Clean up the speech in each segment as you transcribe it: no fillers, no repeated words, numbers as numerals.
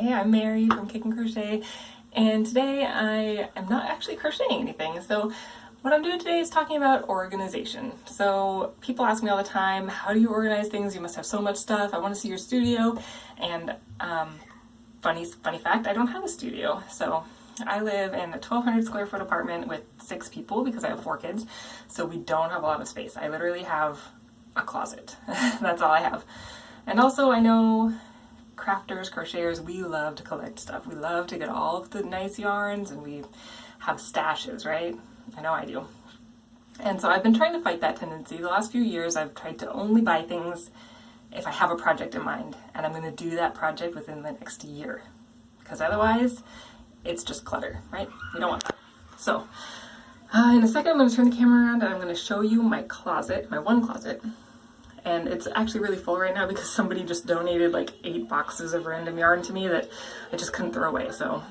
Hey, I'm Mary from Kick and Crochet, and today I am not actually crocheting anything. So what I'm doing today is talking about organization. So people ask me all the time, how do you organize things? You must have so much stuff. I want to see your studio. And funny fact, I don't have a studio. So I live in a 1,200 square foot apartment with 6 people because I have 4 kids. So we don't have a lot of space. I literally have a closet. That's all I have. And also I know crafters, crocheters, we love to collect stuff. We love to get all of the nice yarns, and we have stashes, right? I know I do. And so I've been trying to fight that tendency. The last few years I've tried to only buy things if I have a project in mind, and I'm going to do that project within the next year, because otherwise it's just clutter, right? We don't want that. So in a second I'm going to turn the camera around and I'm going to show you my closet, my one closet. And it's actually really full right now because somebody just donated like 8 boxes of random yarn to me that I just couldn't throw away. So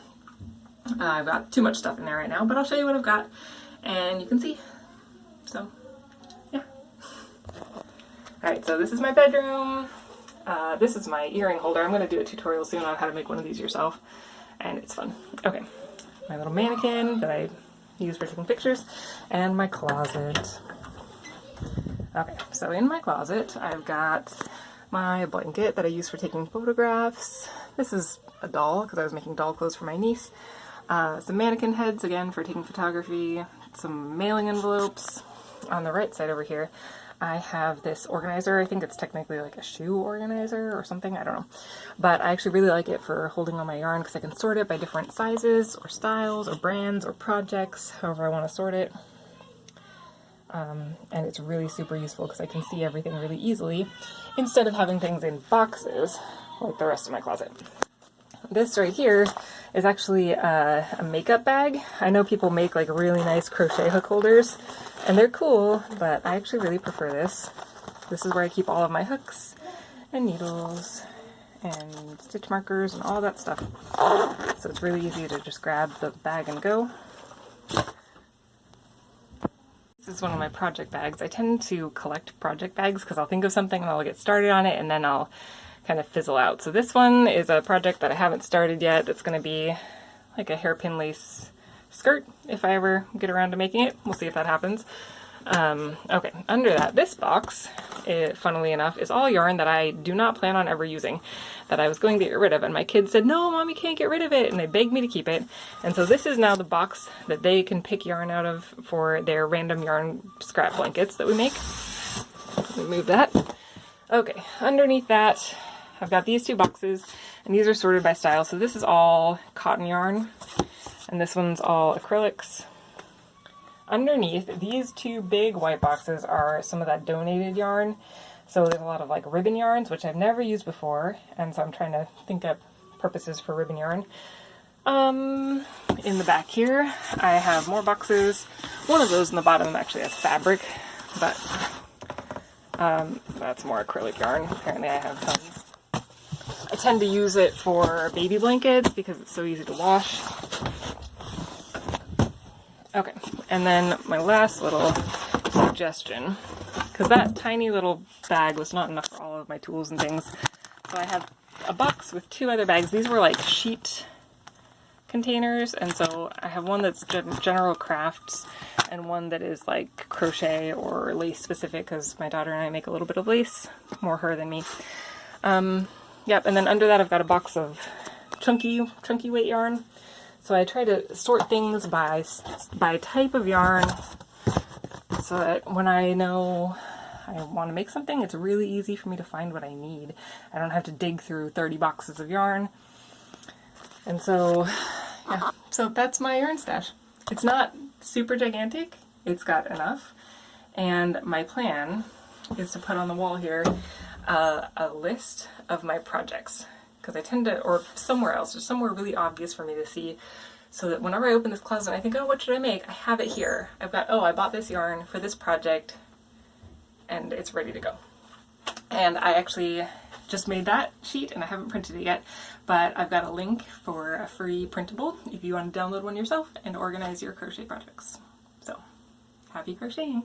I've got too much stuff in there right now, but I'll show you what I've got and you can see. So yeah. Alright, so this is my bedroom. This is my earring holder. I'm going to do a tutorial soon on how to make one of these yourself, and it's fun. Okay, my little mannequin that I use for taking pictures, and my closet. Okay, so in my closet, I've got my blanket that I use for taking photographs. This is a doll, because I was making doll clothes for my niece. Some mannequin heads, again, for taking photography. Some mailing envelopes. On the right side over here, I have this organizer. I think it's technically like a shoe organizer or something, I don't know. But I actually really like it for holding all my yarn, because I can sort it by different sizes, or styles, or brands, or projects, however I want to sort it. And it's really super useful because I can see everything really easily instead of having things in boxes like the rest of my closet. This right here is actually a makeup bag. I know people make like really nice crochet hook holders and they're cool, but I actually really prefer this. This is where I keep all of my hooks and needles and stitch markers and all that stuff. So it's really easy to just grab the bag and go. This is one of my project bags. I tend to collect project bags because I'll think of something and I'll get started on it and then I'll kind of fizzle out. So this one is a project that I haven't started yet. That's going to be like a hairpin lace skirt if I ever get around to making it. We'll see if that happens. Okay, under that, this box, funnily enough, is all yarn that I do not plan on ever using, that I was going to get rid of, and my kids said, no, Mom, you can't get rid of it, and they begged me to keep it. And so this is now the box that they can pick yarn out of for their random yarn scrap blankets that we make. Let me move that. Okay, underneath that, I've got these 2 boxes, and these are sorted by style. So this is all cotton yarn, and this one's all acrylics. Underneath, these 2 big white boxes are some of that donated yarn. So there's a lot of like ribbon yarns, which I've never used before, and so I'm trying to think up purposes for ribbon yarn. In the back here, I have more boxes. One of those in the bottom actually has fabric, but that's more acrylic yarn. Apparently I have tons. I tend to use it for baby blankets because it's so easy to wash. Okay, and then my last little suggestion, because that tiny little bag was not enough for all of my tools and things, so I have a box with 2 other bags. These were like sheet containers, and so I have one that's general crafts and one that is like crochet or lace specific, because my daughter and I make a little bit of lace, more her than me. Yep, and then under that I've got a box of chunky weight yarn. So I try to sort things by type of yarn so that when I know I want to make something, it's really easy for me to find what I need. I don't have to dig through 30 boxes of yarn. And so, yeah, so that's my yarn stash. It's not super gigantic, it's got enough. And my plan is to put on the wall here a list of my projects. Because I tend to, or somewhere else, or somewhere really obvious for me to see, so that whenever I open this closet and I think, oh, what should I make? I have it here. I've got, oh, I bought this yarn for this project, and it's ready to go. And I actually just made that sheet, and I haven't printed it yet, but I've got a link for a free printable if you want to download one yourself and organize your crochet projects. So, happy crocheting!